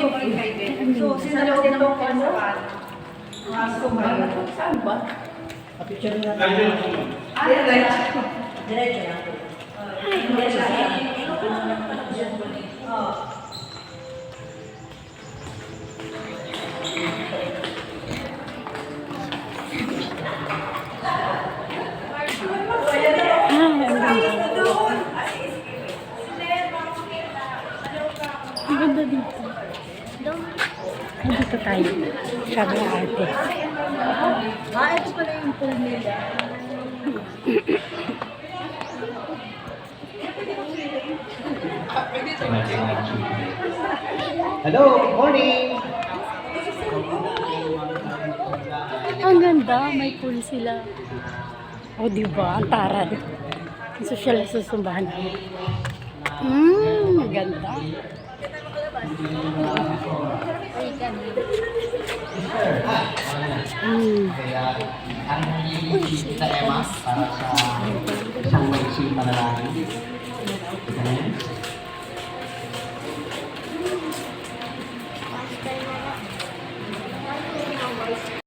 So, sinalaw din ako ano? Saan ba? Picture na Diretso lang. Diretso lang. Ang ganda dito. Dito tayo. Sabi ng ate. Ito pala yung pool nila. Hello, good morning! Ang ganda. May pool sila. O, diba? Ang taran. Ang sosyal na susumbahan. Ang ganda. Kaya, ang kita Emma para sa